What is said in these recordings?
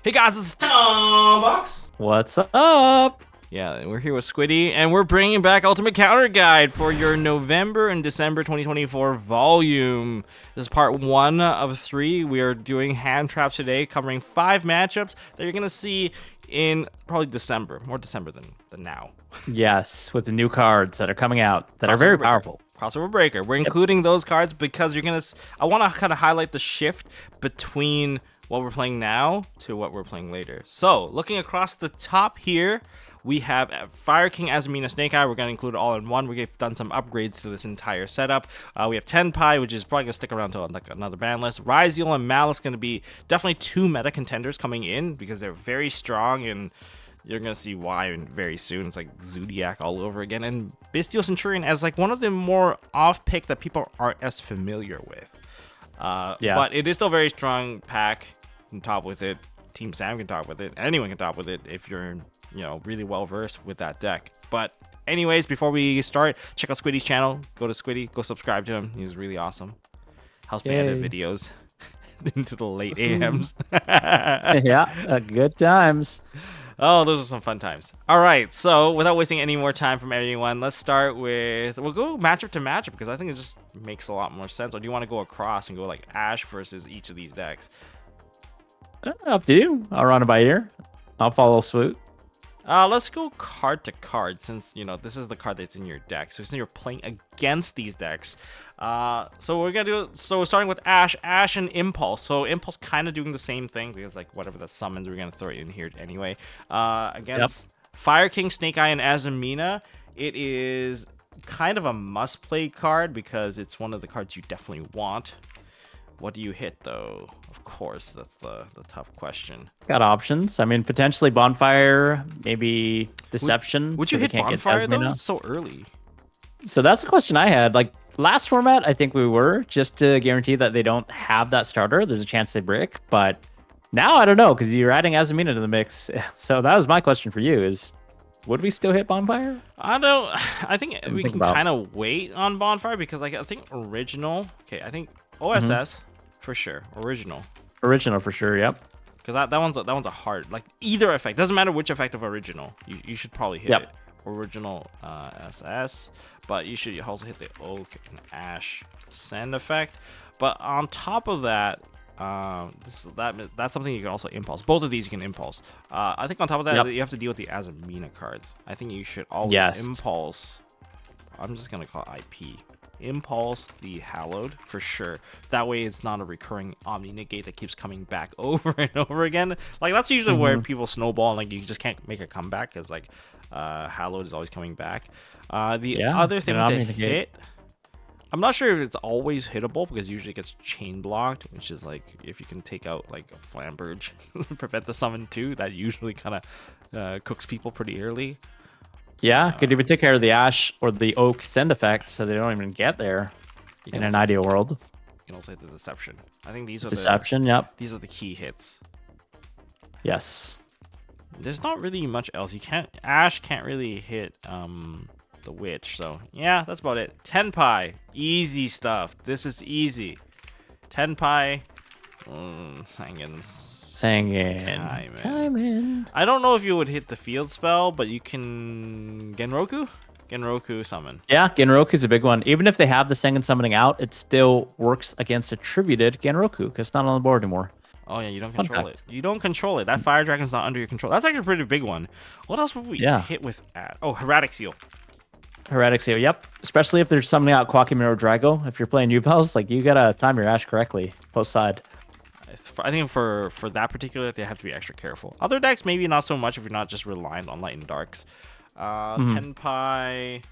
Hey guys, this is Box. What's up? Yeah, we're here with Squiddy, and we're bringing back Ultimate Counter Guide for your November and December 2024 volume. This is part 1 of 3. We are doing hand traps today, covering 5 matchups that you're going to see in probably December. More December than now. Yes, with the new cards that are coming out that are Crossover very Breaker. powerful. Crossover Breaker. We're including those cards because you're going to... I want to kind of highlight the shift between what we're playing now to what we're playing later. So, looking across the top here, we have Fire King, Azumina, Snake Eye. We're going to include it all in one. We've done some upgrades to this entire setup. We have Tenpai, which is probably going to stick around to like another ban list. Ryzeal and Malice going to be definitely 2 meta contenders coming in because they're very strong, and you're going to see why very soon. It's like Zodiac all over again. And Bestial Centurion as like one of the more off-pick that people aren't as familiar with. But it is still a very strong pack. Can top with it. Team Sam can top with it. Anyone can top with it if you're, really well versed with that deck. But anyways, before we start, check out Squiddy's channel. Go to Squiddy. Go subscribe to him. He's really awesome. Helps me edit videos into the late AMs. Yeah, good times. Oh, those are some fun times. All right, so without wasting any more time from anyone, let's start with... We'll go matchup to matchup because I think it just makes a lot more sense. Or do you want to go across and go like Ash versus each of these decks? Up to you. I'll run it by ear. I'll follow suit. Let's go card to card since, this is the card that's in your deck. So since you're playing against these decks, so we're going to do... So starting with Ash and Impulse. So Impulse kind of doing the same thing because like whatever that summons, we're going to throw it in here anyway. Against Fire King, Snake Eye, and Azumina, it is kind of a must-play card because it's one of the cards you definitely want. What do you hit, though? Of course, that's the tough question. Got options. I mean, potentially Bonfire, maybe Deception. Would you hit Bonfire, though? It's so early. So that's a question I had. Like, last format, I think we were, just to guarantee that they don't have that starter. There's a chance they brick. But now, I don't know, because you're adding Azumina to the mix. So that was my question for you, is... Would we still hit Bonfire? I think we can kind of wait on Bonfire because like I think original. Okay, I think OSS for sure. Original for sure. Yep. Because that one's a hard, like either effect, doesn't matter which effect of original. You should probably hit it. Original SS, but you should also hit the Oak and Ash Send effect. But on top of that. That's something you can also impulse. Both of these you can impulse. I think on top of that, you have to deal with the Azumina cards. I think you should always impulse. I'm just gonna call it IP. Impulse the Hallowed for sure. That way it's not a recurring Omni Negate that keeps coming back over and over again. Like that's usually where people snowball and like you just can't make a comeback because like Hallowed is always coming back. The other thing to hit. I'm not sure if it's always hittable because usually it gets chain blocked, which is like if you can take out like a Flamberge, prevent the summon too. That usually kind of cooks people pretty early. Yeah, could even take care of the Ash or the Oak Send effect so they don't even get there in an ideal world. You can also hit the Deception. I think these are Deception, these are the key hits. Yes. There's not really much else. Ash can't really hit the Witch, so yeah, that's about it. Tenpai, easy stuff. This is easy. Tenpai, Sangen. I don't know if you would hit the field spell, but you can Genroku summon. Yeah, Genroku's a big one. Even if they have the Sangen summoning out, it still works against attributed Genroku because it's not on the board anymore. Oh yeah, you don't control it. You don't control it. That Fire Dragon's not under your control. That's actually a pretty big one. What else would we hit with? Erratic Seal. Erratic Seal, yep. Especially if they're summoning out Quackimero Drago. If you're playing U-Bells, like you gotta time your Ash correctly, post side. I think for that particular, they have to be extra careful. Other decks, maybe not so much if you're not just reliant on Light and Darks. Tenpai.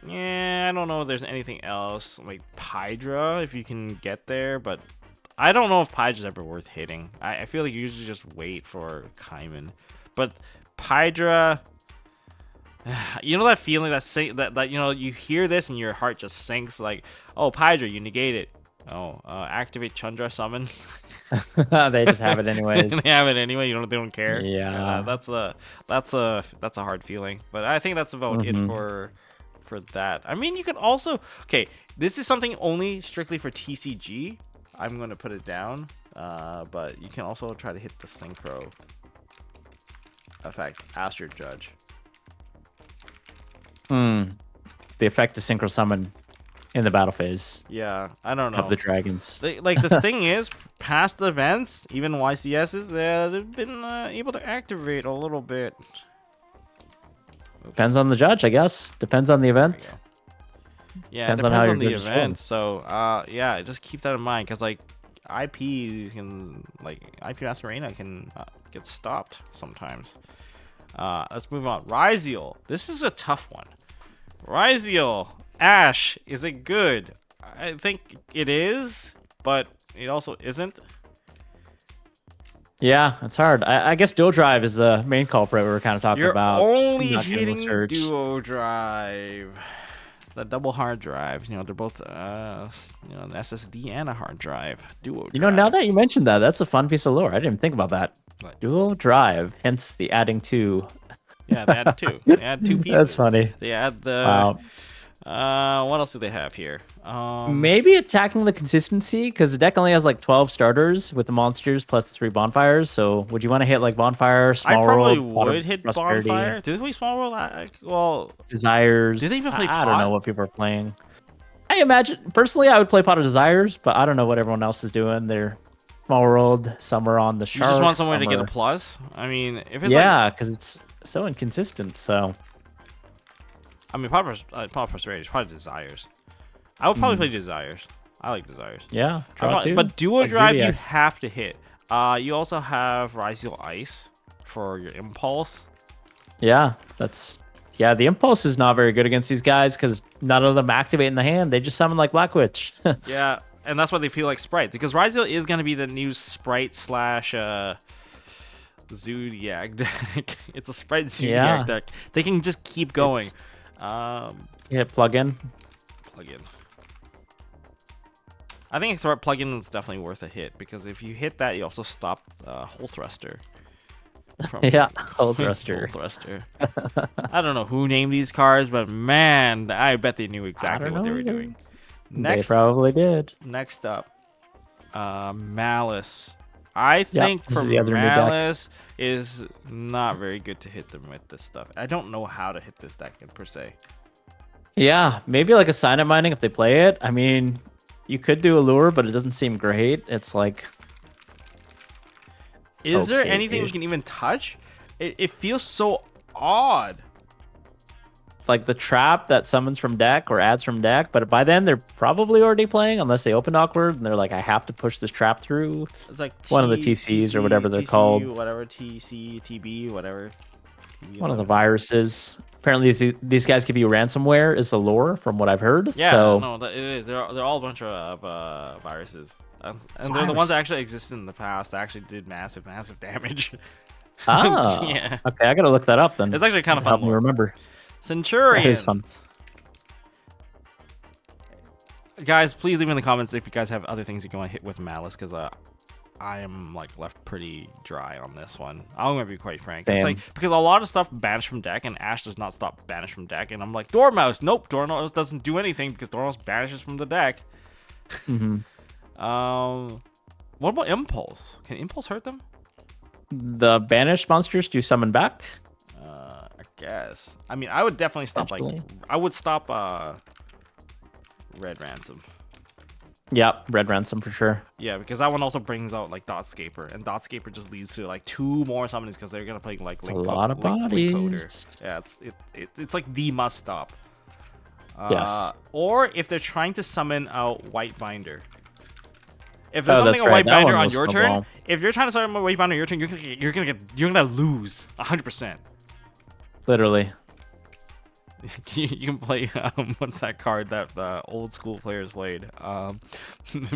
Yeah, I don't know if there's anything else. Like Pydra, if you can get there, but I don't know if Pydra's ever worth hitting. I feel like you usually just wait for Kaiman. But Pydra... You know that feeling that you hear this and your heart just sinks like, oh, Pydra, you negate it. Oh, activate Chandra summon. They just have it anyways. They have it anyway. They don't care. Yeah, that's a hard feeling. But I think that's about it for that. I mean, you could also this is something only strictly for TCG. I'm gonna put it down. But you can also try to hit the synchro effect as your judge. The effect to synchro summon in the battle phase Yeah, I don't know. of the dragons. Like the thing is, past events, even YCSs, they've been able to activate a little bit. Depends on the judge, I guess. Depends on the event. Yeah, Depends it on how depends your on the judge is feeling. event. So, yeah, just keep that in mind, because like IPs can, like IP Masquerena can get stopped sometimes. Let's move on. Ryziel. This is a tough one. Ryziel. Ash. Is it good? I think it is, but it also isn't. Yeah, it's hard. I guess dual drive is the main culprit we were kind of talking You're about. only not getting the hitting surge. duo drive. The double hard drives, they're both an SSD and a hard drive. Duo drive. Now that you mentioned that, that's a fun piece of lore. I didn't even think about that. What? Dual drive, hence the adding two. Yeah, they added two. They add two pieces. That's funny. They add the. Wow. What else do they have here? Maybe attacking the consistency, because the deck only has like 12 starters with the monsters plus the 3 bonfires. So would you want to hit like bonfire, I small probably world, would hit prosperity, bonfire. Do they play small world? Well, desires? do they even play I don't pot? know what people are playing. I imagine personally, I would play Pot of Desires, but I don't know what everyone else is doing. They're small world, some are on the you shark. just want somewhere to get a plus. I mean, if it's yeah, because it's so inconsistent. So I mean, pot prosperity is probably desires. I would probably play desires. I like desires. yeah, draw two. But duo Like drive, you Zodiac. have to hit. You also have Ryziel Ice for your impulse. Yeah, the impulse is not very good against these guys because none of them activate in the hand. They just summon like Black Witch. Yeah, and that's why they feel like Sprite, because Ryziel is going to be the new Sprite slash Zodiac deck. It's a Sprite Zodiac deck. They can just keep going. Yeah, plug in. Plug in. I think plug-in is definitely worth a hit, because if you hit that, you also stop Hole Thruster. Yeah, Hole Thruster. Hole Thruster. I don't know who named these cards, but man, I bet they knew exactly what they were doing. They probably did. Next up, Malice. I think this for is the other new deck. Malice is not very good to hit them with this stuff. I don't know how to hit this deck per se. Yeah, maybe like a sign-up mining if they play it. I mean, you could do a lure, but it doesn't seem great. It's like, is there okay, anything we dude. can even touch? It feels so odd. like the trap that summons from deck or adds from deck, but by then they're probably already playing unless they open awkward and they're like, I have to push this trap through. It's like One of the TCs or whatever they're called. Whatever, TC, TB, whatever. One of the viruses. Apparently these guys give you ransomware is the lore from what I've heard. Yeah, so no, it is. They're all a bunch of viruses. And they're the ones that actually existed in the past that actually did massive damage. ah, Yeah. Okay, I gotta look that up then. It's actually kind of Help fun. me lore. remember. Centurion. That is fun. Guys, please leave in the comments if you guys have other things you want to hit with Malice, because I am like left pretty dry on this one. I'm gonna be quite frank. It's Same. like because a lot of stuff banished from deck, and Ash does not stop banished from deck, and I'm like Dormouse. Nope, Dormouse doesn't do anything because Dormouse banishes from the deck. What about Impulse? Can Impulse hurt them? The banished monsters do summon back. I guess. I mean, I would definitely stop. Like, Potentially. I would stop Red Ransom. Yep, red ransom for sure. Yeah, because that one also brings out like Dotscaper, and Dotscaper just leads to like 2 more summonings because they're gonna play like a lot of bodies. Yeah, it's like the must stop. Yes. Or if they're trying to summon a White Binder. If there's that's something a right, White that Binder one on will your snowball. turn, if you're trying to summon a White Binder on your turn, you're gonna lose 100%. Literally. You can play what's that card that the old school players played?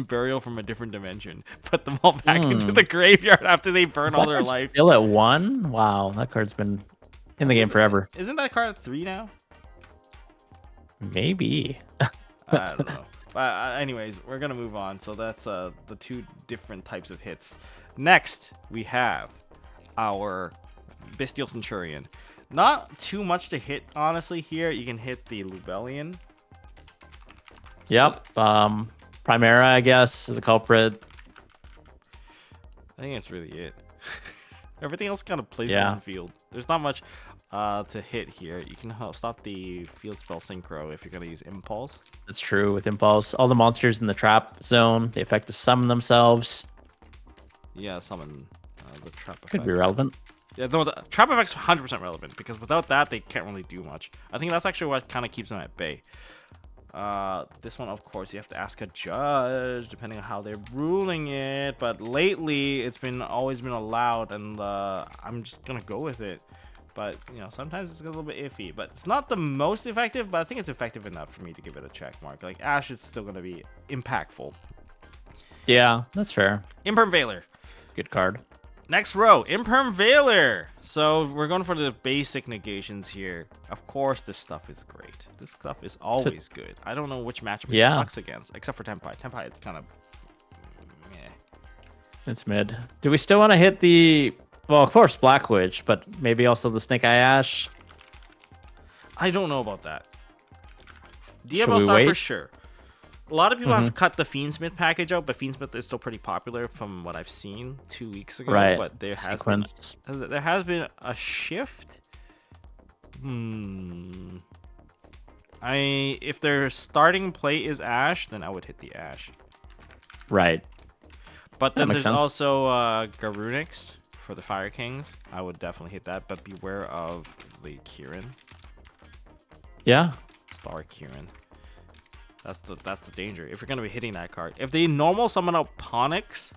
Burial from a Different Dimension. Put them all back into the graveyard after they burn Is all that their card life. Still at 1? Wow, that card's been in the game forever. Isn't that card at 3 now? Maybe. I don't know. But anyways, we're gonna move on. So that's the 2 different types of hits. Next, we have our Bestial Centurion. Not too much to hit, honestly. Here, you can hit the Lubellion. Yep. Primera, I guess, is a culprit. I think that's really it. Everything else kind of plays Yeah. on field. There's not much to hit here. You can stop the field spell synchro if you're gonna use impulse. That's true with impulse. All the monsters in the trap zone, they affect to summon themselves. Yeah, summon the trap effects. Could be relevant. Yeah, no, the trap effects 100% relevant because without that they can't really do much. I think that's actually what kind of keeps them at bay. This one, of course, you have to ask a judge depending on how they're ruling it. But lately, it's always been allowed, and I'm just gonna go with it. But you know, sometimes it's a little bit iffy. But it's not the most effective, but I think it's effective enough for me to give it a check mark. Like Ash is still gonna be impactful. Yeah, that's fair. Imperm Veiler. Good card. Next row, Imperm Veiler. So we're going for the basic negations here. Of course, this stuff is great. This stuff is always good. I don't know which matchup it sucks against, except for Tenpai. Tenpai, it's kind of meh. It's mid. Do we still want to hit the... Well, of course, Black Witch, but maybe also the Snake Eye Ash? I don't know about that. Should DML we Star wait? for sure. A lot of people have cut the Fiendsmith package out, but Fiendsmith is still pretty popular from what I've seen 2 weeks ago. Right. But there Sequence. has been a shift. If their starting play is Ash, then I would hit the Ash. Right. But then makes there's sense. also Garunix for the Fire Kings. I would definitely hit that, but beware of the Kieran. Yeah. Star Kieran. That's the danger. If you're gonna be hitting that card. If they normal summon out Ponix,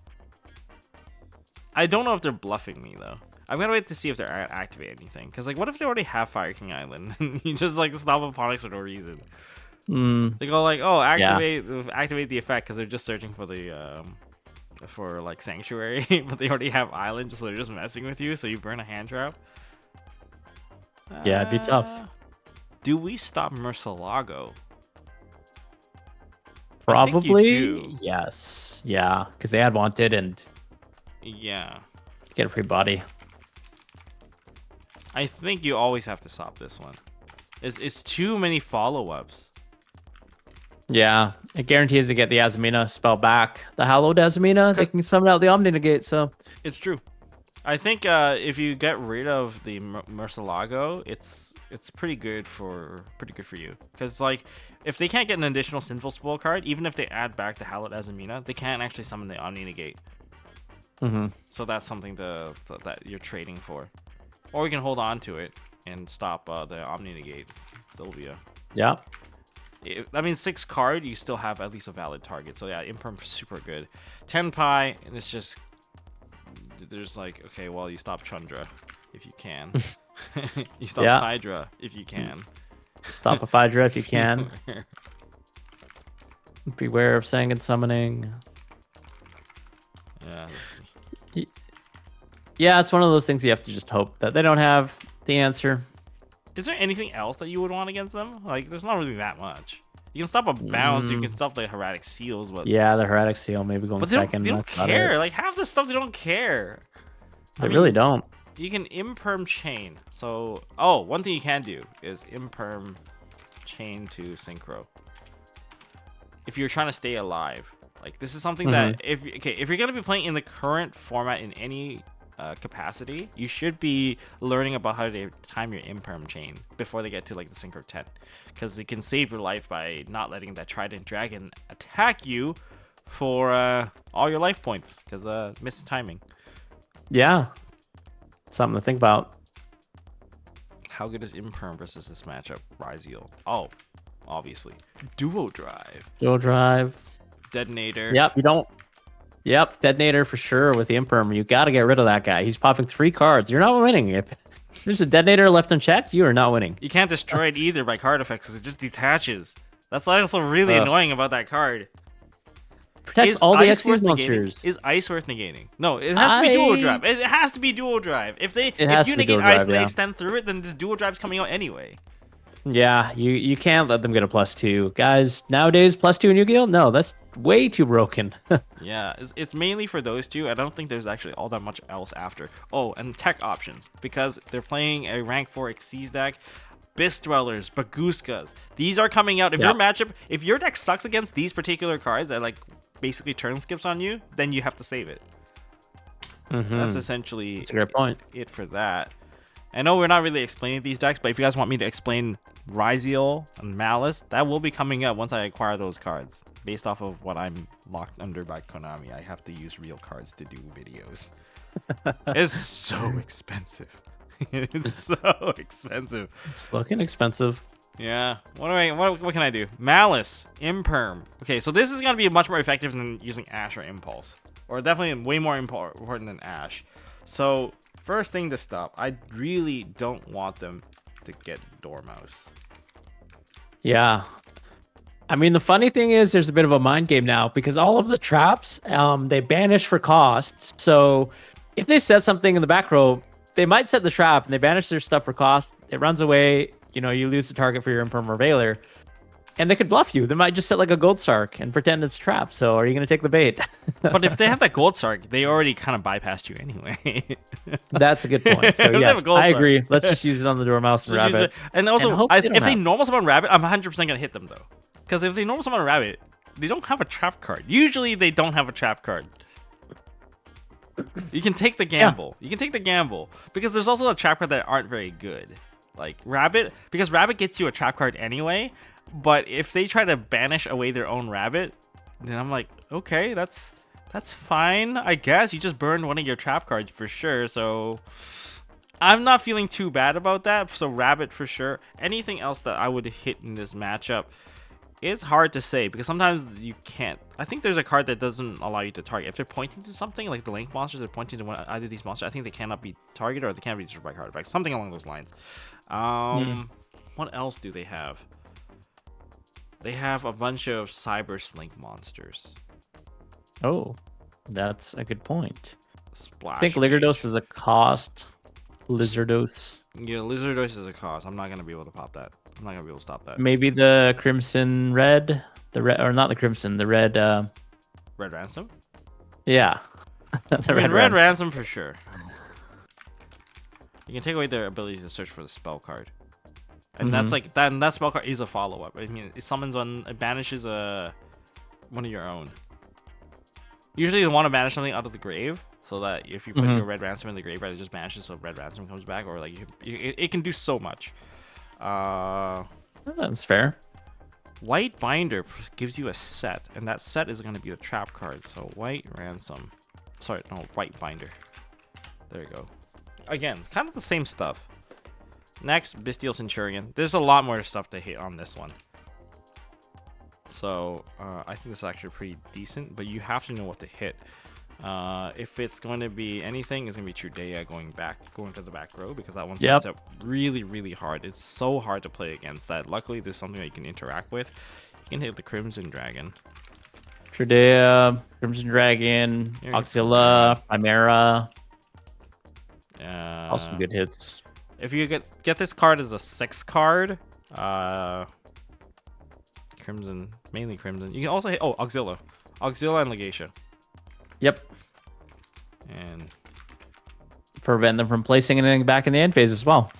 I don't know if they're bluffing me though. I'm gonna wait to see if they're activate anything. Cause like what if they already have Fire King Island? You just like stop a Ponix for no reason. They go like, oh, activate the effect because they're just searching for the for like Sanctuary, but they already have Island, so they're just messing with you. So you burn a hand trap. Yeah, it'd be tough. Do we stop Murcielago? Probably. Yes. Yeah. Because they had Wanted and Yeah. get a free body. I think you always have to stop this one. It's too many follow-ups. Yeah. It guarantees to get the Azamina spell back. The Hallowed Azamina, they can summon out the Omni Negate, so... It's true. I think if you get rid of the Murcielago, it's pretty good for you. Because like if they can't get an additional Sinful Spoil card, even if they add back the Hallowed Azamina, they can't actually summon the Omni Negate. So that's something that you're trading for. Or you can hold on to it and stop the Omni Negate, Sylvia. Yeah. I mean, 6 card, you still have at least a valid target. So yeah, Imperm super good. Tenpai, and it's just there's like, okay, well, you stop Chandra if you can. You stop Hydra if you can. Stop a Hydra if you can. Beware of Sangan summoning. Yeah. Yeah, it's one of those things you have to just hope that they don't have the answer. Is there anything else that you would want against them? Like, there's not really that much. You can stop a bounce, you can stop the Heretic Seals, but yeah, the Heretic Seal maybe going second. They don't care. Like half the stuff they don't care. They really don't. You can Imperm Chain. So, one thing you can do is Imperm Chain to Synchro. If you're trying to stay alive, like this is something that if you're gonna be playing in the current format in any capacity, you should be learning about how to time your Imperm Chain before they get to like the Synchro 10, because it can save your life by not letting that Trident Dragon attack you for all your life points because missed timing. Yeah, something to think about. How good is Imperm versus this matchup? Ryzeal. Oh, obviously. Duo Drive. Dual Drive. Detonator. Yep, you don't. Yep, Detonator for sure with the Imperm. You got to get rid of that guy. He's popping 3 cards. You're not winning. If there's a Detonator left unchecked, you are not winning. You can't destroy it either by card effects because it just detaches. That's also really annoying about that card. Protects all the Xyz monsters. Is Ice worth negating? No, it has to be Dual Drive. It has to be Dual Drive. If you negate Ice and they extend through it, then this Dual Drive's coming out anyway. Yeah, you can't let them get a +2. Guys, nowadays, +2 in Yu-Gi-Oh? No, that's way too broken. Yeah, it's mainly for those two. I don't think there's actually all that much else after. Oh, and tech options, because they're playing a rank 4 Xyz deck. Abyss Dwellers, Baguskas. These are coming out. If your deck sucks against these particular cards that like basically turn skips on you, then you have to save it. That's essentially That's a great point. it for that. I know we're not really explaining these decks, but if you guys want me to explain Ryziel and Malice, that will be coming up once I acquire those cards. Based off of what I'm locked under by Konami, I have to use real cards to do videos. It's so expensive. It's so expensive. It's looking expensive. Yeah. What can I do? Malice, Imperm. Okay, so this is gonna be much more effective than using Ash or Impulse, or definitely way more important than Ash. So first thing to stop, I really don't want them to get Dormouse. Yeah. I mean, the funny thing is there's a bit of a mind game now because all of the traps, they banish for cost. So if they set something in the back row, they might set the trap and they banish their stuff for cost. It runs away. You know, you lose the target for your Imperm or Veiler. And they could bluff you. They might just set like a Gold Sark and pretend it's trap. So are you going to take the bait? But if they have that Gold Sark, they already kind of bypassed you anyway. That's a good point. So yes, I agree. Let's just use it on the Dormouse and Rabbit. And also, if they normal summon Rabbit, I'm 100% going to hit them though. Because if they normal summon Rabbit, they don't have a trap card. Usually they don't have a trap card. You can take the gamble. Yeah. You can take the gamble. Because there's also a trap card that aren't very good. Like Rabbit, because Rabbit gets you a trap card anyway. But if they try to banish away their own Rabbit, then I'm like, okay, that's fine, I guess. You just burned one of your trap cards for sure. So I'm not feeling too bad about that. So Rabbit for sure. Anything else that I would hit in this matchup, it's hard to say because sometimes you can't. I think there's a card that doesn't allow you to target. If they're pointing to something, like the Link monsters, they're pointing to one, either of these monsters. I think they cannot be targeted or they can't be destroyed by card effects. Something along those lines. What else do they have? They have a bunch of Cyber Slink monsters. Oh, that's a good point. Splash. I think Ligardos is a cost. Lizardos. Yeah, Lizardos is a cost. I'm not gonna be able to pop that. I'm not gonna be able to stop that. Maybe the Crimson Red, the red, or not the Crimson, the Red. Red Ransom. Yeah, the Red Ransom for sure. You can take away their ability to search for the spell card. And that's like that spell card is a follow-up. I mean, it summons one, it banishes one of your own. Usually you want to banish something out of the grave, so that if you put your Red Ransom in the graveyard, it just banishes so Red Ransom comes back, or like it can do so much. That's fair. White Binder gives you a set, and that set is going to be the trap card. So White Ransom. Sorry, no, White Binder. There you go. Again, kind of the same stuff. Next, Bestial Centurion. There's a lot more stuff to hit on this one. So, I think this is actually pretty decent, but you have to know what to hit. If it's going to be anything, it's going to be Trudea going to the back row, because that one sets up really, really hard. It's so hard to play against that. Luckily, there's something that you can interact with. You can hit the Crimson Dragon. Trudea, Crimson Dragon, Auxilla, Chimera. All some good hits. If you get this card as a 6 card, Crimson, mainly Crimson. You can also hit Auxilla and Legatia. Yep. And prevent them from placing anything back in the end phase as well.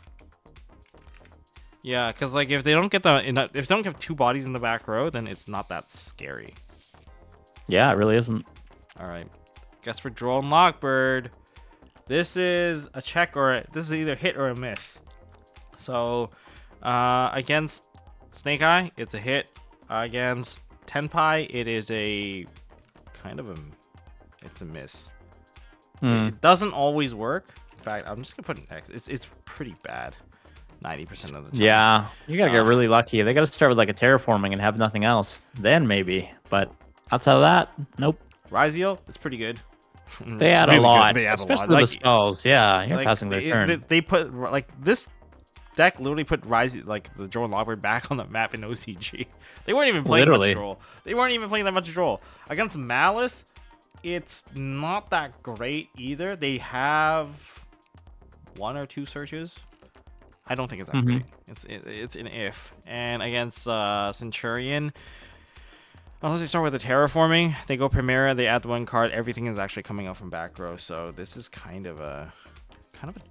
Yeah, because like if they don't get if they don't have 2 bodies in the back row, then it's not that scary. Yeah, it really isn't. All right, guess for Droll and Lockbird. This is a check this is either hit or a miss. So against Snake Eye, it's a hit. Against Tenpai, it is a kind of it's a miss. It doesn't always work. In fact, I'm just gonna put an X. It's pretty bad. 90% of the time. Yeah, you gotta get really lucky. They gotta start with like a terraforming and have nothing else. Then maybe, but outside of that, nope. Ryziel, it's pretty good. They add a lot, especially the spells. Yeah, you're passing their turn. They put like this deck literally put the Droll and Lockbird back on the map in OCG. They weren't even playing much Droll. They weren't even playing that much Droll. Against Malice, it's not that great either. They have 1 or 2 searches. I don't think it's that great. It's an if. And against Centurion, unless they start with the terraforming, they go Primera, they add 1 card, everything is actually coming out from back row. So this is kind of a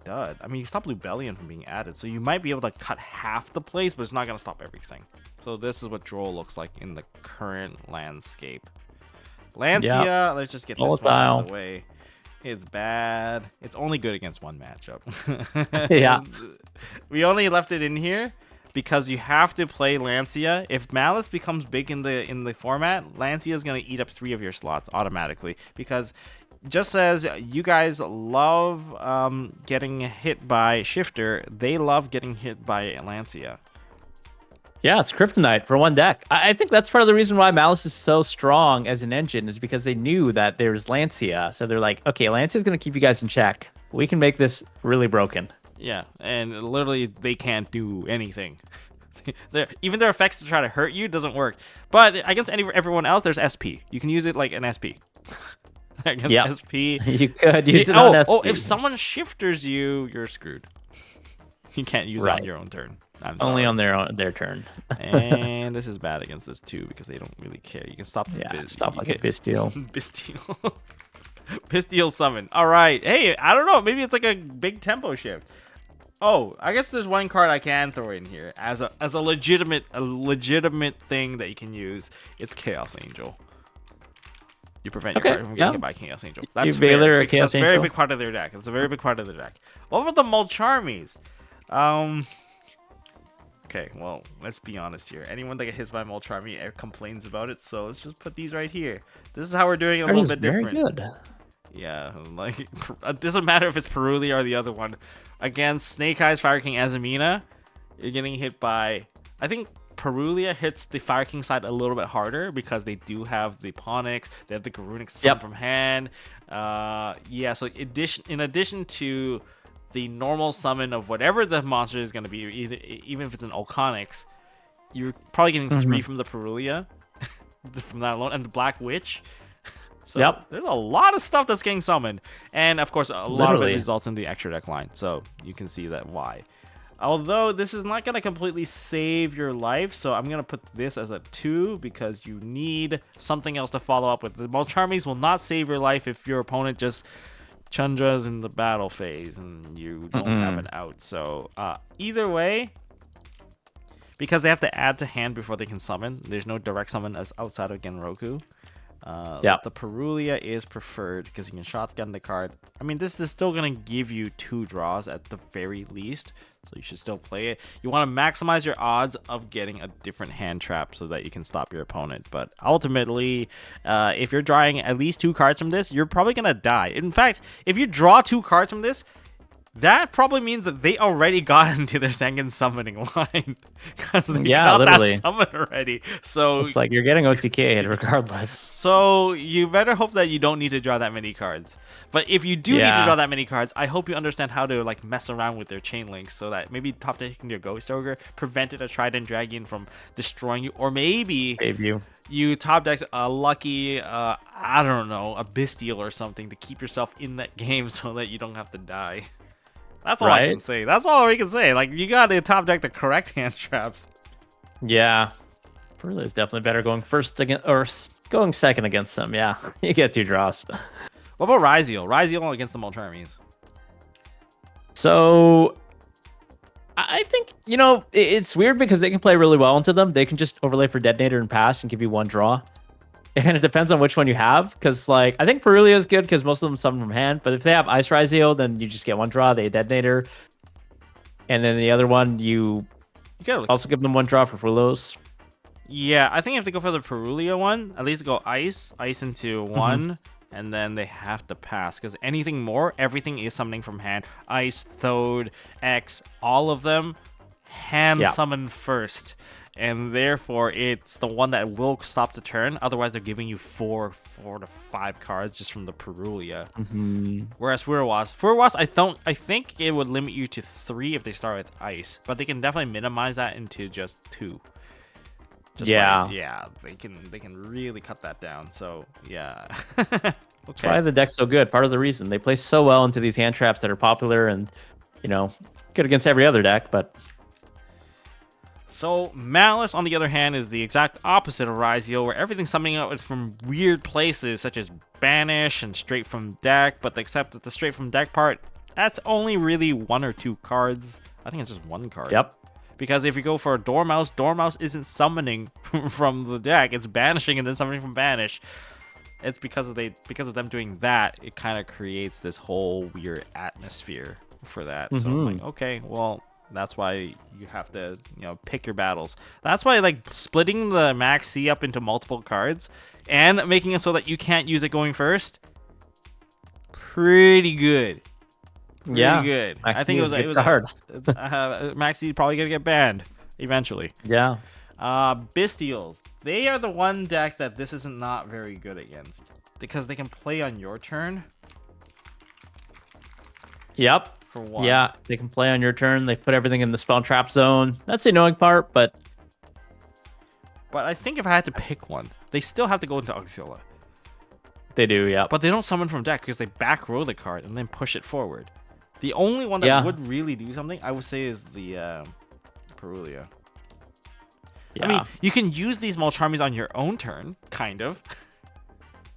dud. I mean, you stop Lubellion from being added, so you might be able to cut half the plays, but it's not going to stop everything. So this is what Droll looks like in the current landscape. Lancia, let's just get this one out of the way. It's bad. It's only good against one matchup. Yeah. We only left it in here because you have to play Lancia. If Malice becomes big in the format, Lancia is gonna eat up 3 of your slots automatically. Because just as you guys love getting hit by Shifter, they love getting hit by Lancia. Yeah, it's kryptonite for one deck. I think that's part of the reason why Malice is so strong as an engine is because they knew that there's Lancia. So they're like, okay, Lancia's going to keep you guys in check. We can make this really broken. Yeah, and literally they can't do anything. Even their effects to try to hurt you doesn't work. But against everyone else, there's SP. You can use it like an SP. Against SP. You could use it on SP. Oh, if someone shifters you, you're screwed. You can't use it on your own turn. I'm sorry. Only on their turn. And this is bad against this too because they don't really care. You can stop the stop like a Bisteel. Bisteel. Bisteel summon. All right. Hey, I don't know. Maybe it's like a big tempo shift. Oh, I guess there's one card I can throw in here as a legitimate thing that you can use. It's Chaos Angel. You prevent your card from getting hit by Chaos Angel. That's fair, because that's a very big part of their deck. It's a very big part of their deck. What about the Mulcharmies? Okay, well, let's be honest here. Anyone that gets hit by Mulcharmy complains about it, so let's just put these right here. This is how we're doing it a little bit different. Very good. Yeah, like, it doesn't matter if it's Perulia or the other one. Against Snake Eyes, Fire King, Azamina, you're getting hit by... I think Perulia hits the Fire King side a little bit harder because they do have the Ponix, they have the Garunic Sun from hand. Yeah, so in addition to the normal summon of whatever the monster is going to be, even if it's an Olconix, you're probably getting 3 from the Perulia from that alone, and the Black Witch. So there's a lot of stuff that's getting summoned, and of course a lot of it results in the extra deck line, so you can see that why. Although this is not going to completely save your life, so I'm going to put this as a 2 because you need something else to follow up with. The Mulcharmies will not save your life if your opponent just Chandra's in the battle phase and you don't have it out. So either way, because they have to add to hand before they can summon, there's no direct summon as outside of Genroku. The Perulia is preferred because you can shotgun the card. I mean, this is still going to give you 2 draws at the very least, so you should still play it. You want to maximize your odds of getting a different hand trap so that you can stop your opponent. But ultimately, if you're drawing at least 2 cards from this, you're probably going to die. In fact, if you draw 2 cards from this, that probably means that they already got into their second summoning line because they got that summon already. So it's like you're getting OTK'd regardless. So you better hope that you don't need to draw that many cards. But if you do need to draw that many cards, I hope you understand how to like mess around with their chain links so that maybe top decking your Ghost Ogre prevented a Trident Dragon from destroying you, or maybe you top deck a lucky, I don't know, a Bisteel or something to keep yourself in that game so that you don't have to die. That's all I can say. That's all we can say. Like, you got to top deck the correct hand traps. Yeah. Perulia is definitely better going first against, or going second against them. Yeah. You get 2 draws. What about Ryziel? Ryziel against the Mulcharmies. So, I think, you know, it's weird because they can play really well into them. They can just overlay for Detonator and pass and give you 1 draw. And it depends on which one you have, because like I think Perulia is good because most of them summon from hand. But if they have Ice Ryziel, then you just get 1 draw. They Detonator, and then the other one you also give them 1 draw for Fulos. Yeah, I think if they go for the Perulia one, at least go ice into 1, and then they have to pass because anything more, everything is summoning from hand. Ice, Thode, X, all of them hand summon first. And therefore, it's the one that will stop the turn. Otherwise, they're giving you 4 to 5 cards just from the Perulia. Whereas Furwas, I think it would limit you to 3 if they start with Ice. But they can definitely minimize that into just 2. They can really cut that down. So yeah. That's why the deck's so good. Part of the reason they play so well into these hand traps that are popular and, you know, good against every other deck, but. So Malice, on the other hand, is the exact opposite of Ryziel, where everything's summoning out from weird places, such as Banish and straight from deck, but except that the straight from deck part, that's only really 1 or 2 cards. I think it's just 1 card. Yep. Because if you go for a Dormouse isn't summoning from the deck, it's banishing and then summoning from Banish. it's because of them doing that, it kind of creates this whole weird atmosphere for that. So I'm like, okay, well, that's why you have to, pick your battles. That's why like splitting the Max C up into multiple cards and making it so that you can't use it going first. Pretty good. Pretty good. Max I think C it was hard. Max C probably gonna get banned eventually. Yeah. Bystials. They are the one deck that this is not very good against because they can play on your turn. Yep. For one. Yeah, they can play on your turn. They put everything in the spell trap zone. That's the annoying part, but I think if I had to pick one, they still have to go into Auxiliary. they do, yeah. But they don't summon from deck because they back row the card and then push it forward. The only one that would really do something, I would say, is the Perulia. Yeah. I mean, you can use these Mulcharmies on your own turn, kind of.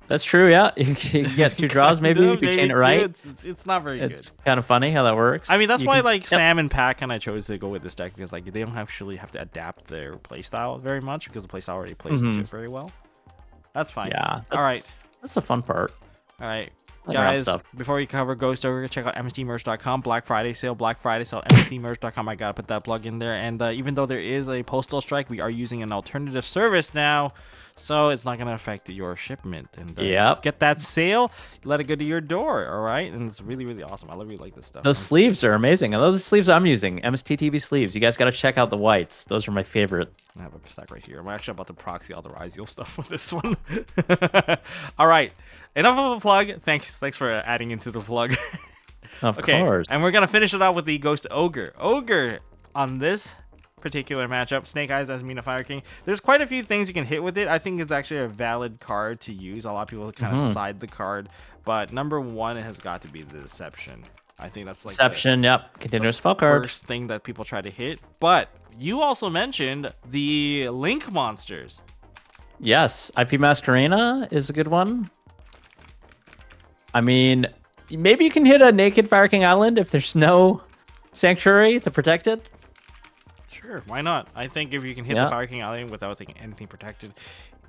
That's true, yeah. You can get 2 draws maybe if you chain it right. It's not very good. It's kind of funny how that works. I mean, that's why Sam and Pat kind of chose to go with this deck because they don't actually have to adapt their playstyle very much because the playstyle already plays into it very well. That's fine. Yeah. All right. That's the fun part. All right. Like Guys, before we cover Ghost Ogre, check out MSTmerch.com. Black Friday sale. MSTmerch.com. I got to put that plug in there. And even though there is a postal strike, we are using an alternative service now. So it's not going to affect your shipment. And get that sale, let it go to your door, all right? And it's really, really awesome. I really like this stuff. Those sleeves are amazing. And those are sleeves I'm using, MST.TV sleeves. You guys got to check out the whites. Those are my favorite. I have a stack right here. I'm actually about to proxy all the Ryzeal stuff with this one. All right. Enough of a plug. Thanks for adding into the plug. Of course. And we're going to finish it out with the Ghost Ogre. Ogre on this particular matchup, Snake Eyes as Mina Fire King. There's quite a few things you can hit with it. I think it's actually a valid card to use. A lot of people kind of side the card, but number one, it has got to be the Deception. I think that's like Deception. Yep, continuous spell card. First thing that people try to hit. But you also mentioned the Link monsters. Yes, IP Masquerena is a good one. I mean, maybe you can hit a naked Fire King Island if there's no sanctuary to protect it. Sure, why not? I think if you can hit the Fire King Island without anything protected,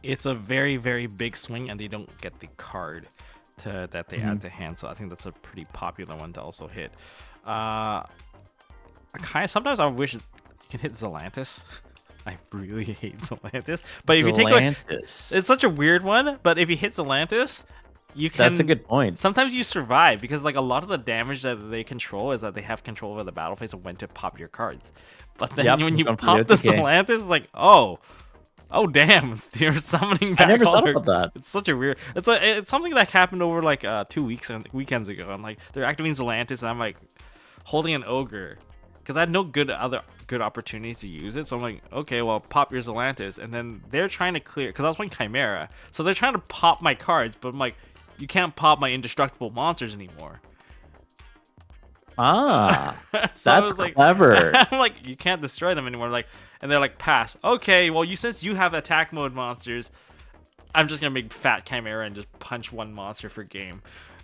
it's a very, very big swing, and they don't get the card that they add to hand. So I think that's a pretty popular one to also hit. Sometimes I wish you can hit Zelantis. I really hate Zelantis. But if you take away, it's such a weird one. But if you hit Zelantis, you can. That's a good point. Sometimes you survive because a lot of the damage that they control is that they have control over the battle phase of when to pop your cards. But then when you pop the Zelantis, it's like, oh damn, you're summoning back. I never thought about that. It's such a weird. It's something that happened over 2 weekends ago. I'm like, they're activating Zelantis, and I'm like holding an Ogre because I had no other good opportunities to use it. So I'm like, okay, well, pop your Zelantis, and then they're trying to clear because I was playing Chimera, so they're trying to pop my cards, but I'm like, you can't pop my indestructible monsters anymore. So that's like, clever. I'm like, you can't destroy them anymore. And they're like, pass. Okay, well, since you have attack mode monsters, I'm just gonna make fat Chimera and just punch one monster for game.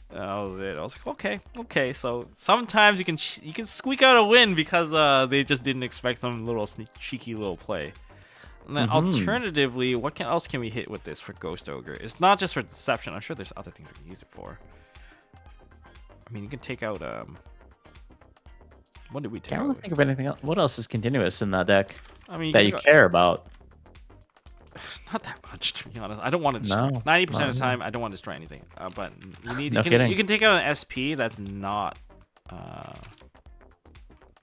That was it. I was like, okay. So sometimes you can squeak out a win because they just didn't expect some little cheeky little play. And then alternatively, what else can we hit with this for Ghost Ogre? It's not just for Deception. I'm sure there's other things we can use it for. I mean, you can take out what did we take? Can't really think of anything else. What else is continuous in that deck? I mean, that you care about? Not that much, to be honest. I don't want to destroy. 90% of the time, I don't want to destroy anything. But you can take out an SP that's not,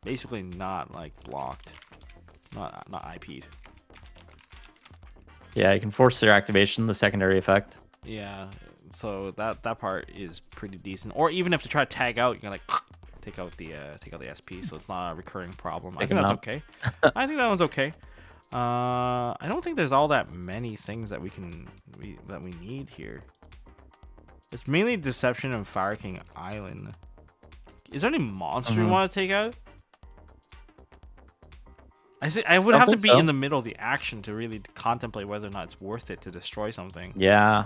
basically not blocked, not IP'd. Yeah, you can force their activation, the secondary effect. Yeah, so that part is pretty decent. Or even if they try to tag out, you can take out the SP, so it's not a recurring problem. I think that's okay. I think that one's okay. I don't think there's all that many things that we need here. It's mainly Deception and Fire King Island. Is there any monster you want to take out? I think I would have to be in the middle of the action to really contemplate whether or not it's worth it to destroy something. Yeah.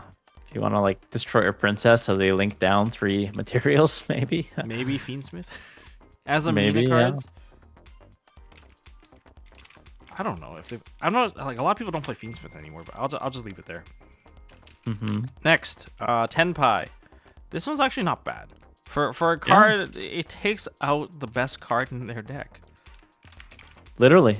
If you want to destroy a princess so they link down 3 materials, maybe. Maybe Fiendsmith as a Mina cards. I don't know if they. I'm not a lot of people don't play Fiendsmith anymore, but I'll just leave it there. Next, Tenpai. This one's actually not bad. For a card, it takes out the best card in their deck. Literally.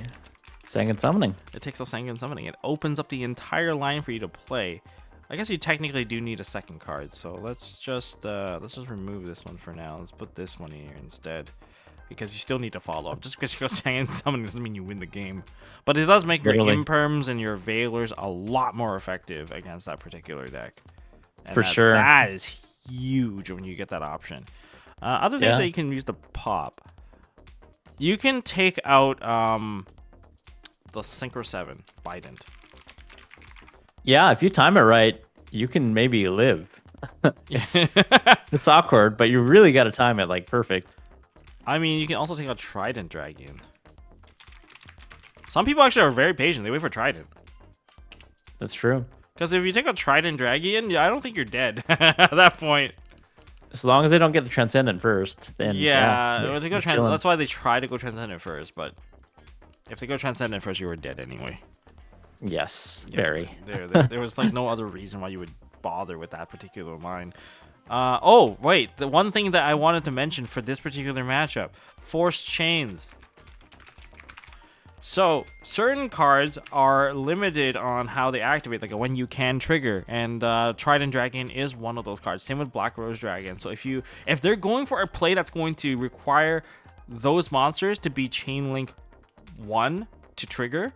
Sangan Summoning. It takes out Sangan Summoning. It opens up the entire line for you to play. I guess you technically do need a second card, so let's just remove this one for now. Let's put this one here instead, because you still need to follow up. Just because you go Sangan Summoning doesn't mean you win the game, but it does make your Imperms and your Veilers a lot more effective against that particular deck. And for sure, that is huge when you get that option. Other things that you can use to pop, you can take out the Synchro 7 Bident. Yeah, if you time it right, you can maybe live. It's awkward, but you really got to time it like perfect. I mean, you can also take out Trident Dragon. Some people actually are very patient. They wait for Trident. That's true. Because if you take out Trident Dragon, I don't think you're dead at that point. As long as they don't get the Transcendent first, then when they go that's why they try to go Transcendent first. But if they go Transcendent first, you were dead anyway. Yes, very. There was like no other reason why you would bother with that particular line. Oh wait, the one thing that I wanted to mention for this particular matchup: Forced Chains. So certain cards are limited on how they activate, like when you can trigger, and Trident Dragon is one of those cards. Same with Black Rose Dragon. So if they're going for a play that's going to require those monsters to be Chain Link 1 to trigger,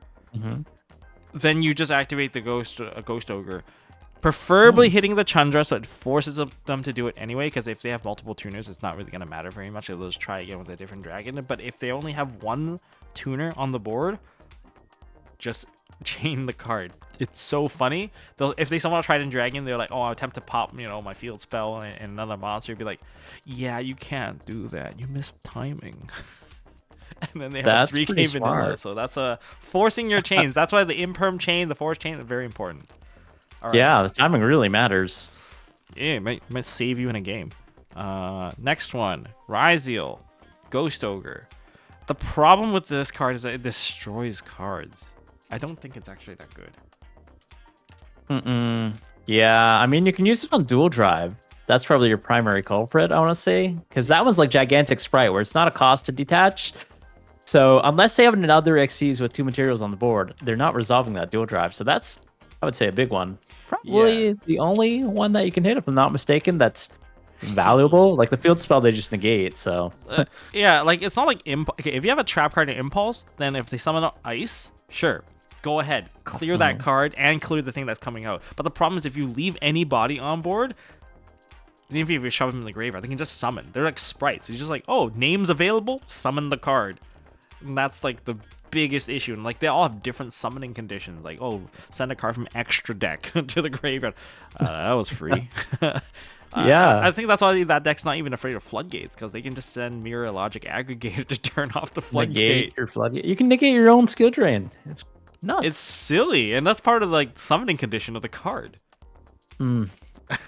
then you just activate the Ghost Ogre. Preferably hitting the Chandra, so it forces them to do it anyway, because if they have multiple tuners, it's not really going to matter very much. They'll just try again with a different dragon. But if they only have one tuner on the board, just chain the card. It's so funny. If they somehow Trident Dragon, they're like, oh, I'll attempt to pop, my field spell and another monster. Be like, yeah, you can't do that. You missed timing. And then they have a 3K vanilla. So that's forcing your chains. That's why the Imperm chain, the Force chain, is very important. Right. Yeah, the timing really matters. Yeah, it might save you in a game. Next one, Ryzeal, Ghost Ogre. The problem with this card is that it destroys cards. I don't think it's actually that good. Yeah, I mean, you can use it on dual drive. That's probably your primary culprit, I want to say. Because that one's like Gigantic Sprite, where it's not a cost to detach. So unless they have another XCs with 2 materials on the board, they're not resolving that dual drive. So that's, I would say, a big one. Probably the only one that you can hit, if I'm not mistaken, that's valuable. Like the field spell, they just negate. So yeah, like it's not like if you have a trap card in Impulse, then if they summon up Ice, sure, go ahead, clear that card and clear the thing that's coming out. But the problem is if you leave any body on board, even if you shove them in the graveyard, they can just summon. They're like sprites. It's just like, oh, names available, summon the card. And that's like the biggest issue. And like they all have different summoning conditions. Like, oh, send a card from extra deck to the graveyard. That was free. Yeah. I think that's why that deck's not even afraid of floodgates, because they can just send Mirror Logic Aggregator to turn off the floodgate. Negate your floodgate. You can negate your own skill drain. It's nuts. It's silly, and that's part of like summoning condition of the card.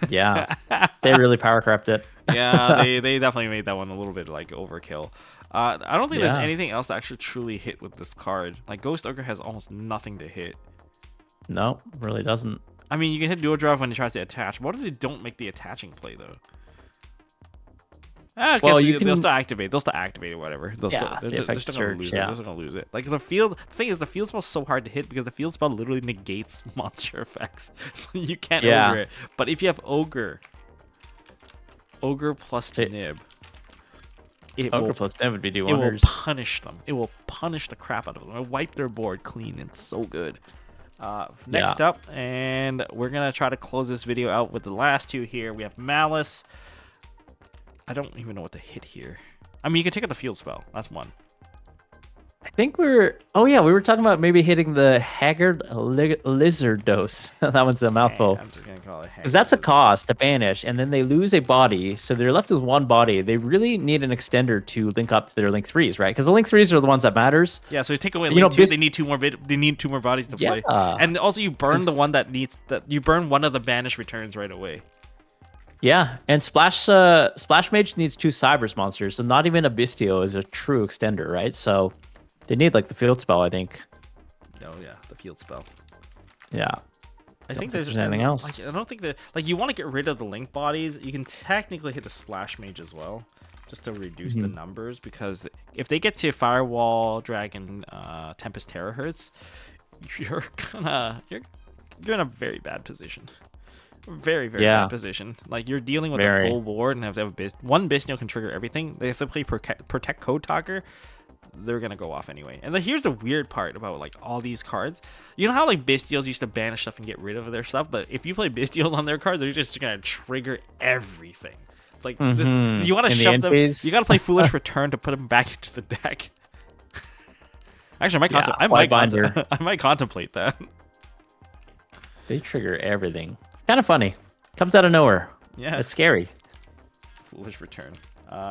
Yeah, they really power crept it. Yeah, they definitely made that one a little bit like overkill. I don't think there's anything else to actually truly hit with this card. Like Ghost Ogre has almost nothing to hit. No, really doesn't. I mean, you can hit dual drive when he tries to attach. What if they don't make the attaching play though? Well, they'll still activate. They'll still activate or whatever. They're still gonna lose it. They're still gonna lose it. Like the thing is, the field spell's so hard to hit because the field spell literally negates monster effects, so you can't ogre it. But if you have Ogre plus Nib, Ogre plus Nib would be do wonders. It will punish them. It will punish the crap out of them. It'll wipe their board clean. It's so good. Next up, and we're gonna try to close this video out with the last two here. We have Malice. I don't even know what to hit here. I mean, you can take out the field spell. That's one. I think we were talking about maybe hitting the Haggard Lizard Dose. That one's a mouthful. I'm just gonna call it Haggard. Because that's a cost to banish, and then they lose a body, so they're left with one body. They really need an extender to link up to their Link 3s, right? Because the Link 3s are the ones that matters. Yeah, so you take away Link 2, they need two more. They need two more bodies to play. And also, you burn the one that needs that. You burn one of the banish returns right away. Yeah, and Splash Mage needs 2 Cybers monsters, so not even a Bistio is a true extender, right? So they need like the field spell, I think. Oh yeah, the field spell. Yeah. I think there's anything else. Like, I don't think that like you want to get rid of the link bodies. You can technically hit the splash mage as well, just to reduce the numbers. Because if they get to Firewall, Dragon, Tempest, Terahertz, you're in a very bad position. Very bad position. Like you're dealing with a full board and have to have one Bistio can trigger everything. They have to play Protect Code Talker. They're gonna go off anyway. And here's the weird part about like all these cards. You know how like Bistios used to banish stuff and get rid of their stuff, but if you play Bistios on their cards, they're just gonna trigger everything. Like this, you want to shove them. You gotta play Foolish Return to put them back into the deck. Actually, I might contemplate that. They trigger everything. Kind of funny. Comes out of nowhere. Yeah, it's scary. Foolish Return.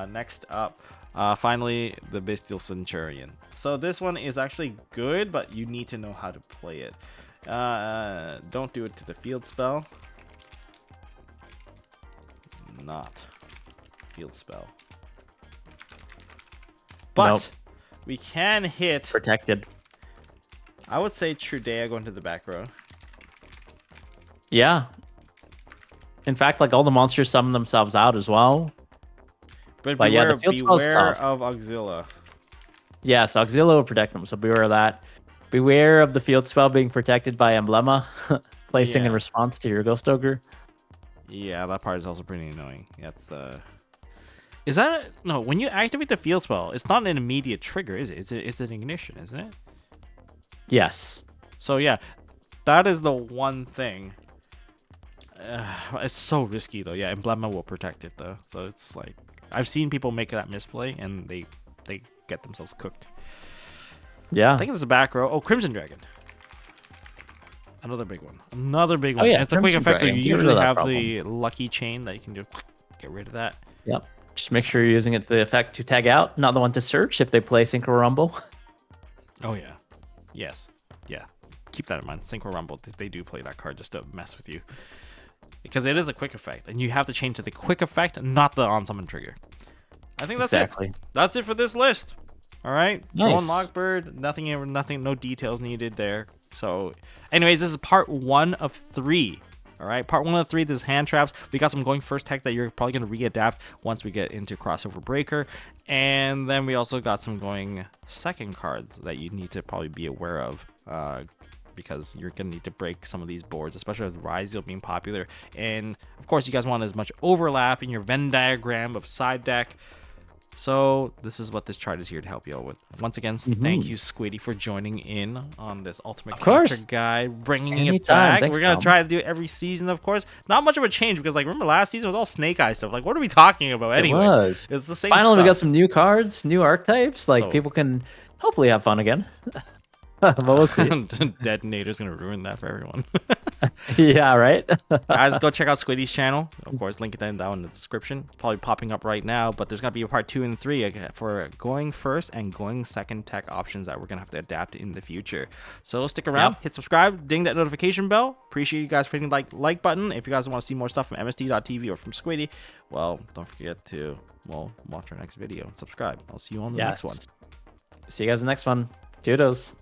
Next up, finally, the Bestial Centurion. So this one is actually good, but you need to know how to play it. Don't do it to the field spell. Not field spell. But we can hit protected. I would say Trudea going to the back row. Yeah. In fact, like all the monsters summon themselves out as well. But beware, yeah, the field beware of Auxilla. Yes, Auxilla will protect them, so beware of that. Beware of the field spell being protected by Emblema, placing in response to your Ghost Ogre. Yeah, that part is also pretty annoying. That's the. Is that no? When you activate the field spell, it's not an immediate trigger, is it? It's an ignition, isn't it? Yes. So yeah, that is the one thing. It's so risky though. Yeah, Emblema will protect it though, so it's like I've seen people make that misplay and they get themselves cooked. Yeah. I think it's the back row. Oh, Crimson Dragon. Another big one. Another big one. Oh, yeah, it's a quick effect, so you usually have the lucky chain that you can do. Get rid of that. Yep. Just make sure you're using it to the effect to tag out, not the one to search if they play Synchro Rumble. Oh yeah. Yes. Yeah. Keep that in mind. Synchro Rumble, they do play that card just to mess with you. Because it is a quick effect, and you have to change to the quick effect, not the on-summon trigger. I think that's it. That's it for this list. All right, nice. Drone Lockbird, nothing, no details needed there. So, anyways, this is part 1 of 3. All right, part 1 of 3. This is hand traps. We got some going first tech that you're probably gonna readapt once we get into Crossover Breaker, and then we also got some going second cards that you need to probably be aware of. Because you're going to need to break some of these boards, especially with Ryzeal being popular. And, of course, you guys want as much overlap in your Venn diagram of side deck. So this is what this chart is here to help you out with. Once again, thank you, Squiddy, for joining in on this Ultimate Character Guide, bringing it back. Thanks, We're going to try to do it every season, of course. Not much of a change because, like, remember last season was all Snake Eye stuff. Like, what are we talking about anyway? It was. It's the same Finally, stuff. We got some new cards, new archetypes. Like, people can hopefully have fun again. But we'll see. Detonator's gonna ruin that for everyone. Yeah, right. Guys, go check out Squiddy's channel. Of course, link it down in the description. Probably popping up right now, but there's gonna be a part 2 and 3 for going first and going second tech options that we're gonna have to adapt in the future. So stick around, hit subscribe, ding that notification bell. Appreciate you guys for hitting the like button. If you guys want to see more stuff from MST.TV or from Squiddy, well, don't forget to watch our next video and subscribe. I'll see you on the next one. See you guys in the next one. Toodles.